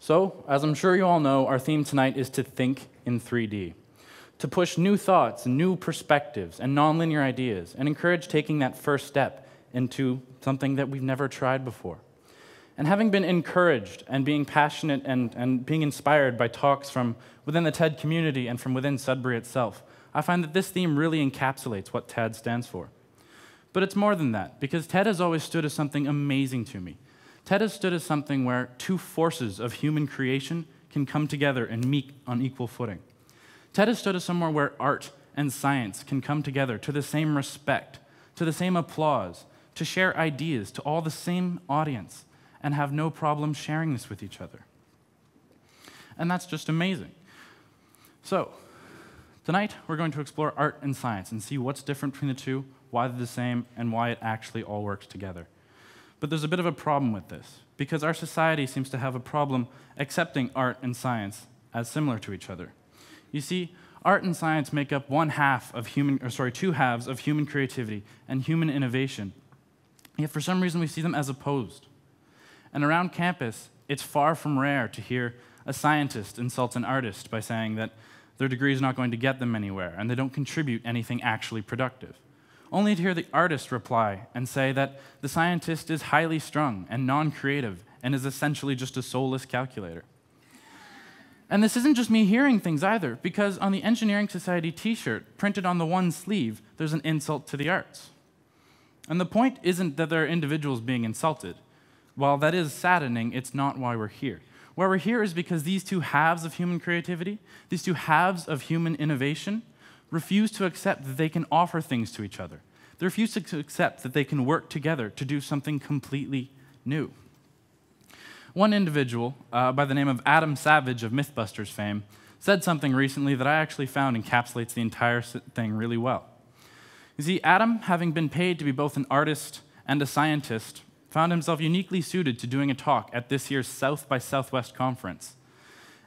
So, as I'm sure you all know, our theme tonight is to think in 3D, to push new thoughts, new perspectives, and nonlinear ideas, and encourage taking that first step into something that we've never tried before. And having been encouraged and being passionate and being inspired by talks from within the TED community and from within Sudbury itself, I find that this theme really encapsulates what TED stands for. But it's more than that, because TED has always stood as something amazing to me. TED has stood as something where two forces of human creation can come together and meet on equal footing. TED has stood as somewhere where art and science can come together to the same respect, to the same applause, to share ideas to all the same audience, and have no problem sharing this with each other. And that's just amazing. So, tonight we're going to explore art and science and see what's different between the two, why they're the same, and why it actually all works together. But there's a bit of a problem with this, because our society seems to have a problem accepting art and science as similar to each other. You see, art and science make up two halves of human creativity and human innovation, yet for some reason we see them as opposed. And around campus, it's far from rare to hear a scientist insult an artist by saying that their degree is not going to get them anywhere and they don't contribute anything actually productive. Only to hear the artist reply and say that the scientist is highly strung and non-creative and is essentially just a soulless calculator. And this isn't just me hearing things either, because on the Engineering Society t-shirt, printed on the one sleeve, there's an insult to the arts. And the point isn't that there are individuals being insulted. While that is saddening, it's not why we're here. Why we're here is because these two halves of human creativity, these two halves of human innovation, refuse to accept that they can offer things to each other. They refuse to accept that they can work together to do something completely new. One individual, by the name of Adam Savage of Mythbusters fame, said something recently that I actually found encapsulates the entire thing really well. You see, Adam, having been paid to be both an artist and a scientist, found himself uniquely suited to doing a talk at this year's South by Southwest conference.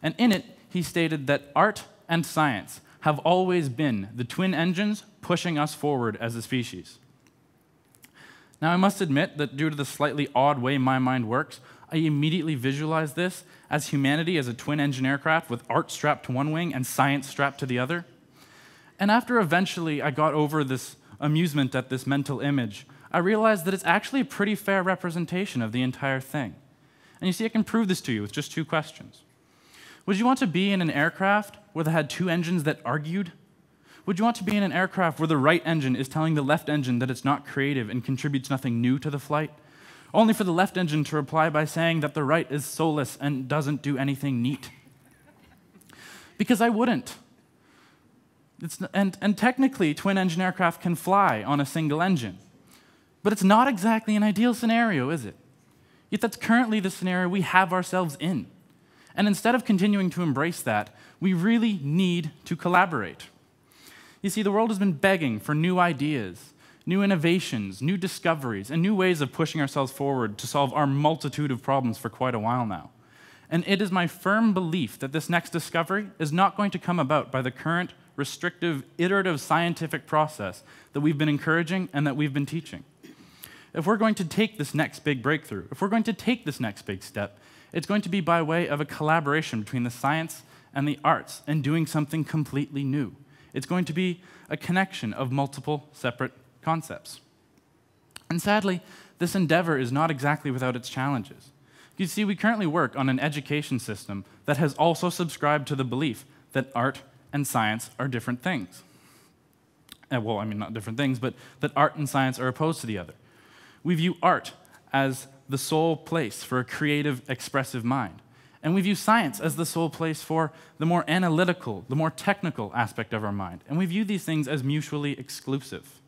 And in it, he stated that art and science have always been the twin engines pushing us forward as a species. Now, I must admit that due to the slightly odd way my mind works, I immediately visualize this as humanity as a twin-engine aircraft with art strapped to one wing and science strapped to the other. And after eventually I got over this amusement at this mental image, I realized that it's actually a pretty fair representation of the entire thing. And you see, I can prove this to you with just two questions. Would you want to be in an aircraft where they had two engines that argued? Would you want to be in an aircraft where the right engine is telling the left engine that it's not creative and contributes nothing new to the flight? Only for the left engine to reply by saying that the right is soulless and doesn't do anything neat. Because I wouldn't. And technically, twin-engine aircraft can fly on a single engine. But it's not exactly an ideal scenario, is it? Yet that's currently the scenario we have ourselves in. And instead of continuing to embrace that, we really need to collaborate. You see, the world has been begging for new ideas, new innovations, new discoveries, and new ways of pushing ourselves forward to solve our multitude of problems for quite a while now. And it is my firm belief that this next discovery is not going to come about by the current restrictive, iterative scientific process that we've been encouraging and that we've been teaching. If we're going to take this next big breakthrough, if we're going to take this next big step, it's going to be by way of a collaboration between the science and the arts and doing something completely new. It's going to be a connection of multiple separate concepts. And sadly, this endeavor is not exactly without its challenges. You see, we currently work on an education system that has also subscribed to the belief that art and science are different things. Well, I mean, not different things, but that art and science are opposed to the other. We view art as the sole place for a creative, expressive mind. And we view science as the sole place for the more analytical, the more technical aspect of our mind. And we view these things as mutually exclusive.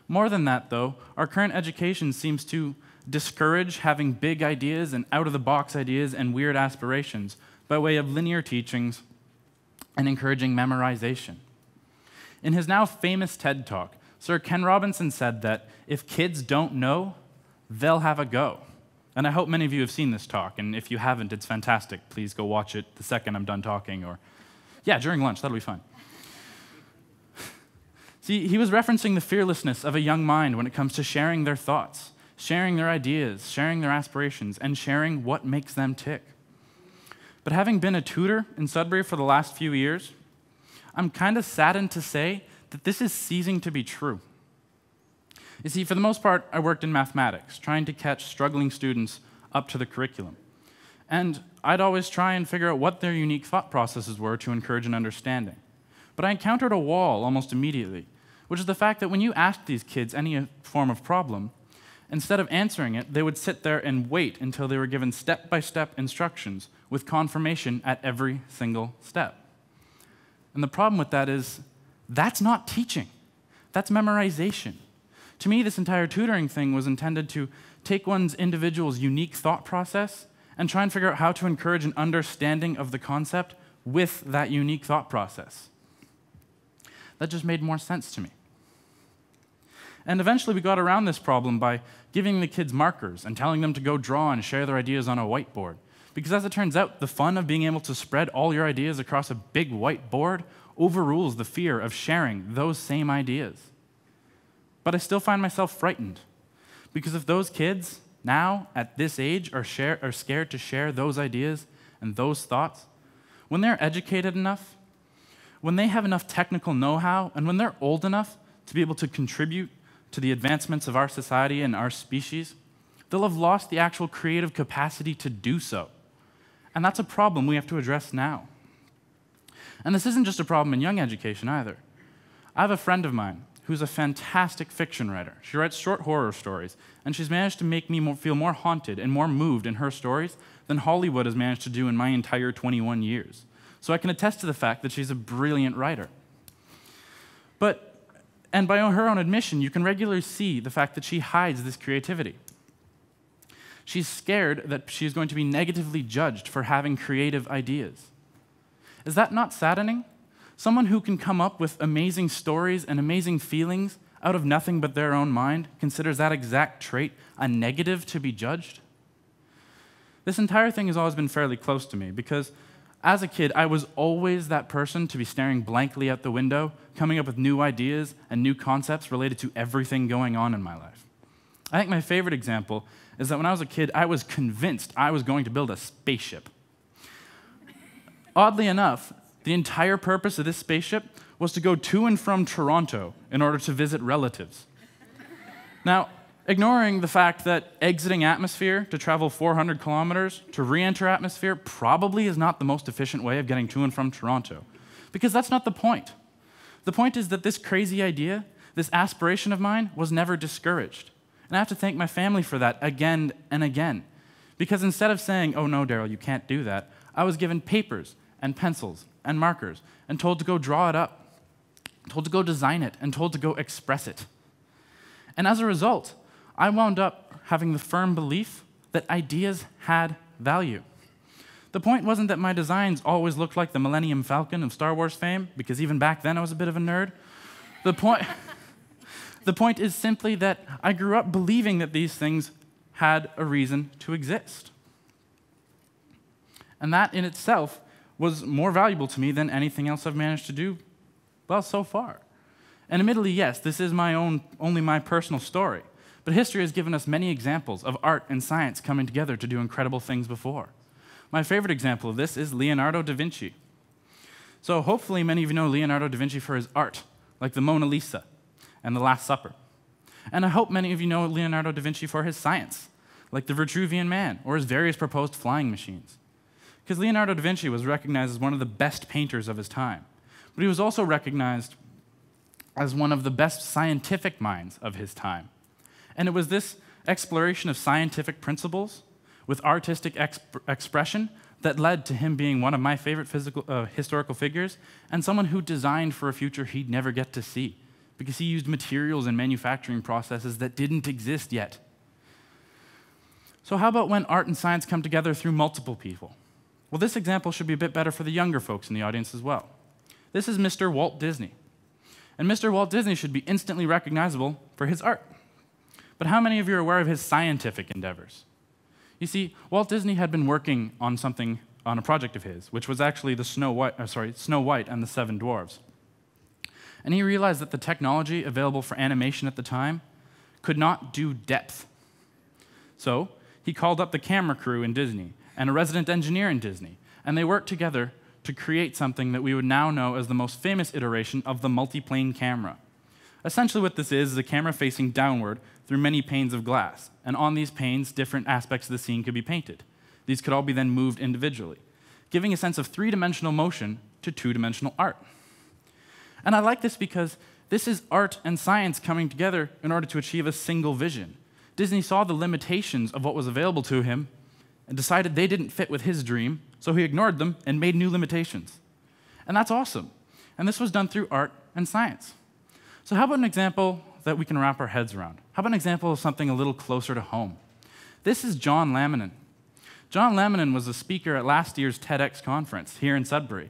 More than that, though, our current education seems to discourage having big ideas and out-of-the-box ideas and weird aspirations by way of linear teachings and encouraging memorization. In his now famous TED Talk, Sir Ken Robinson said that if kids don't know, they'll have a go. And I hope many of you have seen this talk, and if you haven't, it's fantastic. Please go watch it the second I'm done talking, or during lunch, that'll be fun. See, he was referencing the fearlessness of a young mind when it comes to sharing their thoughts, sharing their ideas, sharing their aspirations, and sharing what makes them tick. But having been a tutor in Sudbury for the last few years, I'm kind of saddened to say that this is ceasing to be true. You see, for the most part, I worked in mathematics, trying to catch struggling students up to the curriculum. And I'd always try and figure out what their unique thought processes were to encourage an understanding. But I encountered a wall almost immediately, which is the fact that when you asked these kids any form of problem, instead of answering it, they would sit there and wait until they were given step-by-step instructions with confirmation at every single step. And the problem with that is, that's not teaching. That's memorization. To me, this entire tutoring thing was intended to take one's individual's unique thought process and try and figure out how to encourage an understanding of the concept with that unique thought process. That just made more sense to me. And eventually we got around this problem by giving the kids markers and telling them to go draw and share their ideas on a whiteboard. Because as it turns out, the fun of being able to spread all your ideas across a big whiteboard overrules the fear of sharing those same ideas. But I still find myself frightened, because if those kids now, at this age, are scared to share those ideas and those thoughts, when they're educated enough, when they have enough technical know-how, and when they're old enough to be able to contribute to the advancements of our society and our species, they'll have lost the actual creative capacity to do so. And that's a problem we have to address now. And this isn't just a problem in young education either. I have a friend of mine who's a fantastic fiction writer. She writes short horror stories, and she's managed to make me feel more haunted and more moved in her stories than Hollywood has managed to do in my entire 21 years. So I can attest to the fact that she's a brilliant writer. And by her own admission, you can regularly see the fact that she hides this creativity. She's scared that she's going to be negatively judged for having creative ideas. Is that not saddening? Someone who can come up with amazing stories and amazing feelings out of nothing but their own mind considers that exact trait a negative to be judged? This entire thing has always been fairly close to me because as a kid, I was always that person to be staring blankly out the window, coming up with new ideas and new concepts related to everything going on in my life. I think my favorite example is that when I was a kid, I was convinced I was going to build a spaceship. Oddly enough, the entire purpose of this spaceship was to go to and from Toronto in order to visit relatives. Now, ignoring the fact that exiting atmosphere to travel 400 kilometers to re-enter atmosphere probably is not the most efficient way of getting to and from Toronto, because that's not the point. The point is that this crazy idea, this aspiration of mine, was never discouraged. And I have to thank my family for that again and again, because instead of saying, "Oh no, Daryl, you can't do that," I was given papers and pencils and markers and told to go draw it up, told to go design it, and told to go express it. And as a result, I wound up having the firm belief that ideas had value. The point wasn't that my designs always looked like the Millennium Falcon of Star Wars fame, because even back then I was a bit of a nerd. The point is simply that I grew up believing that these things had a reason to exist. And that in itself was more valuable to me than anything else I've managed to do, well, so far. And admittedly, yes, this is only my personal story. But history has given us many examples of art and science coming together to do incredible things before. My favorite example of this is Leonardo da Vinci. So hopefully many of you know Leonardo da Vinci for his art, like the Mona Lisa and the Last Supper. And I hope many of you know Leonardo da Vinci for his science, like the Vitruvian Man or his various proposed flying machines. Because Leonardo da Vinci was recognized as one of the best painters of his time, but he was also recognized as one of the best scientific minds of his time. And it was this exploration of scientific principles with artistic expression that led to him being one of my favorite historical figures and someone who designed for a future he'd never get to see because he used materials and manufacturing processes that didn't exist yet. So how about when art and science come together through multiple people? Well, this example should be a bit better for the younger folks in the audience as well. This is Mr. Walt Disney. And Mr. Walt Disney should be instantly recognizable for his art. But how many of you are aware of his scientific endeavors? You see, Walt Disney had been working on a project of his, which was actually the Snow White and the Seven Dwarfs. And he realized that the technology available for animation at the time could not do depth. So he called up the camera crew in Disney and a resident engineer in Disney and they worked together to create something that we would now know as the most famous iteration of the multiplane camera. Essentially what this is a camera facing downward through many panes of glass, and on these panes, different aspects of the scene could be painted. These could all be then moved individually, giving a sense of three-dimensional motion to two-dimensional art. And I like this because this is art and science coming together in order to achieve a single vision. Disney saw the limitations of what was available to him and decided they didn't fit with his dream, so he ignored them and made new limitations. And that's awesome. And this was done through art and science. So how about an example that we can wrap our heads around? How about an example of something a little closer to home? This is John Laminin. John Laminin was a speaker at last year's TEDx conference here in Sudbury.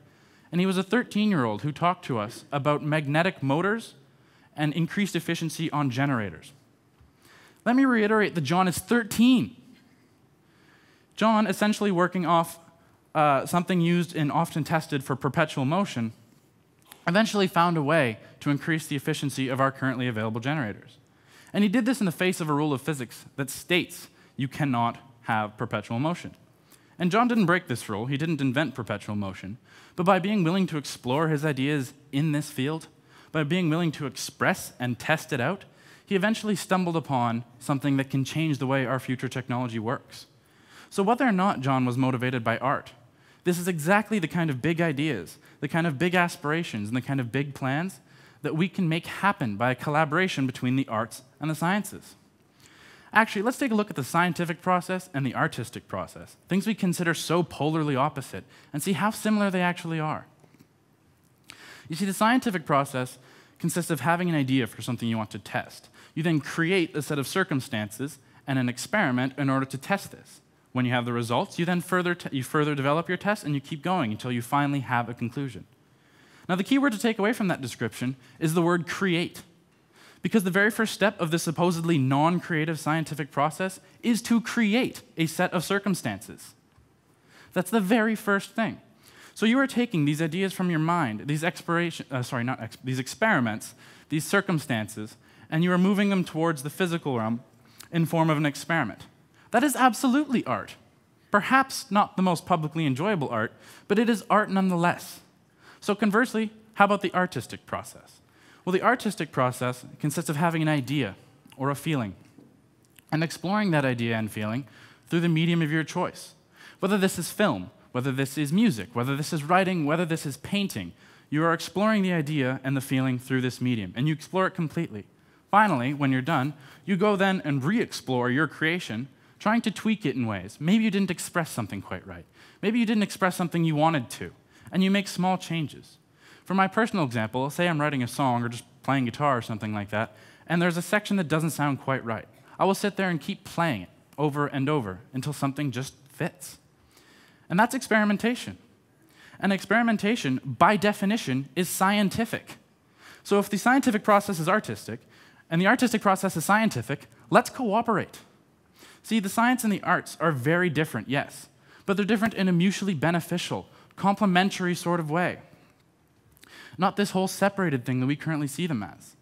And he was a 13-year-old who talked to us about magnetic motors and increased efficiency on generators. Let me reiterate that John is 13. John, essentially working off something used and often tested for perpetual motion, eventually found a way to increase the efficiency of our currently available generators. And he did this in the face of a rule of physics that states you cannot have perpetual motion. And John didn't break this rule, he didn't invent perpetual motion, but by being willing to explore his ideas in this field, by being willing to express and test it out, he eventually stumbled upon something that can change the way our future technology works. So whether or not John was motivated by art, this is exactly the kind of big ideas, the kind of big aspirations, and the kind of big plans that we can make happen by a collaboration between the arts and the sciences. Actually, let's take a look at the scientific process and the artistic process, things we consider so polarly opposite, and see how similar they actually are. You see, the scientific process consists of having an idea for something you want to test. You then create a set of circumstances and an experiment in order to test this. When you have the results, you then further develop your test, and you keep going until you finally have a conclusion. Now, the key word to take away from that description is the word create. Because the very first step of this supposedly non-creative scientific process is to create a set of circumstances. That's the very first thing. So you are taking these ideas from your mind, these experiments, these circumstances, and you are moving them towards the physical realm in form of an experiment. That is absolutely art. Perhaps not the most publicly enjoyable art, but it is art nonetheless. So conversely, how about the artistic process? Well, the artistic process consists of having an idea or a feeling and exploring that idea and feeling through the medium of your choice. Whether this is film, whether this is music, whether this is writing, whether this is painting, you are exploring the idea and the feeling through this medium, and you explore it completely. Finally, when you're done, you go then and re-explore your creation, trying to tweak it in ways. Maybe you didn't express something quite right. Maybe you didn't express something you wanted to, and you make small changes. For my personal example, say I'm writing a song or just playing guitar or something like that, and there's a section that doesn't sound quite right. I will sit there and keep playing it over and over until something just fits. And that's experimentation. And experimentation, by definition, is scientific. So if the scientific process is artistic, and the artistic process is scientific, let's cooperate. See, the science and the arts are very different, yes, but they're different in a mutually beneficial, complementary sort of way. Not this whole separated thing that we currently see them as.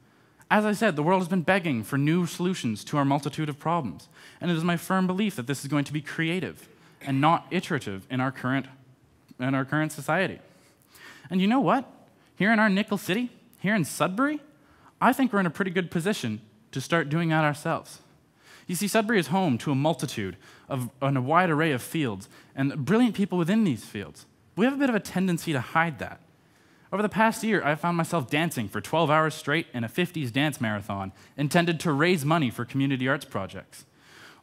As I said, the world has been begging for new solutions to our multitude of problems, and it is my firm belief that this is going to be creative and not iterative in our current society. And you know what? Here in our Nickel City, here in Sudbury, I think we're in a pretty good position to start doing that ourselves. You see, Sudbury is home to a multitude and a wide array of fields and brilliant people within these fields. We have a bit of a tendency to hide that. Over the past year, I found myself dancing for 12 hours straight in a 50s dance marathon intended to raise money for community arts projects,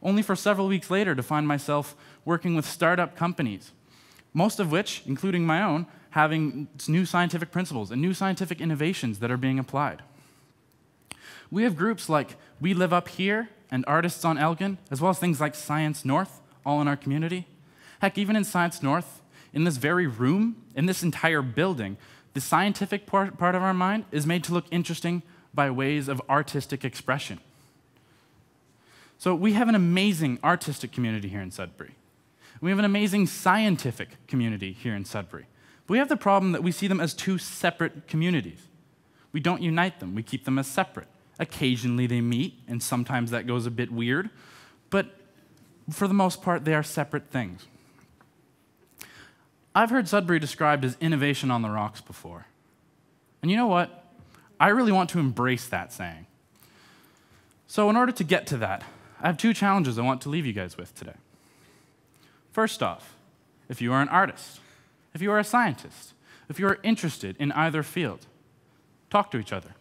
only for several weeks later to find myself working with startup companies, most of which, including my own, having new scientific principles and new scientific innovations that are being applied. We have groups like We Live Up Here and Artists on Elgin, as well as things like Science North, all in our community. Heck, even in Science North, in this very room, in this entire building, the scientific part of our mind is made to look interesting by ways of artistic expression. So we have an amazing artistic community here in Sudbury. We have an amazing scientific community here in Sudbury. But we have the problem that we see them as two separate communities. We don't unite them. We keep them as separate. Occasionally they meet, and sometimes that goes a bit weird, but for the most part, they are separate things. I've heard Sudbury described as innovation on the rocks before. And you know what? I really want to embrace that saying. So in order to get to that, I have 2 challenges I want to leave you guys with today. First off, if you are an artist, if you are a scientist, if you are interested in either field, talk to each other.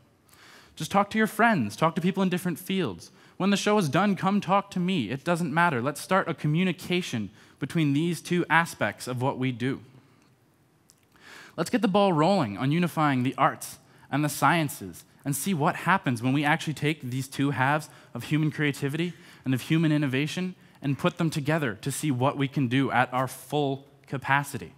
Just talk to your friends, talk to people in different fields. When the show is done, come talk to me. It doesn't matter. Let's start a communication between these 2 aspects of what we do. Let's get the ball rolling on unifying the arts and the sciences and see what happens when we actually take these 2 halves of human creativity and of human innovation and put them together to see what we can do at our full capacity.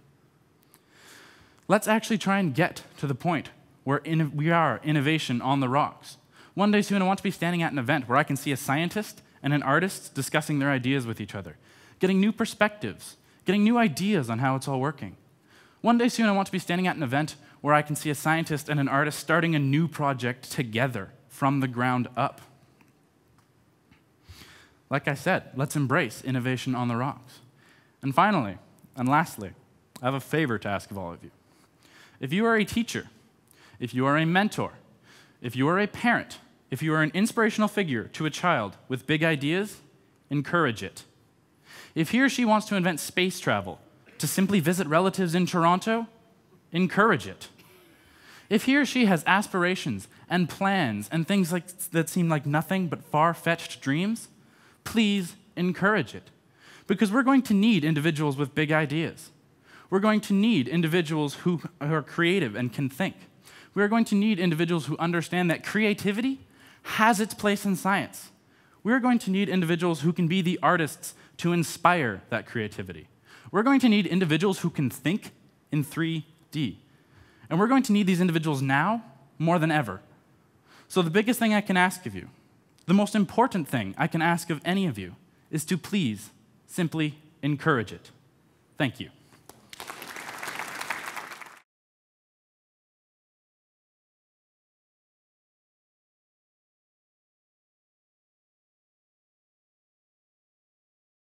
Let's actually try and get to the point where we are innovation on the rocks. One day soon, I want to be standing at an event where I can see a scientist and an artist discussing their ideas with each other, getting new perspectives, getting new ideas on how it's all working. One day soon, I want to be standing at an event where I can see a scientist and an artist starting a new project together from the ground up. Like I said, let's embrace innovation on the rocks. And finally, and lastly, I have a favor to ask of all of you. If you are a teacher, if you are a mentor, if you are a parent, if you are an inspirational figure to a child with big ideas, encourage it. If he or she wants to invent space travel to simply visit relatives in Toronto, encourage it. If he or she has aspirations and plans and things that seem like nothing but far-fetched dreams, please encourage it. Because we're going to need individuals with big ideas. We're going to need individuals who are creative and can think. We're going to need individuals who understand that creativity has its place in science. We're going to need individuals who can be the artists to inspire that creativity. We're going to need individuals who can think in 3D. And we're going to need these individuals now more than ever. So the biggest thing I can ask of you, the most important thing I can ask of any of you, is to please simply encourage it. Thank you.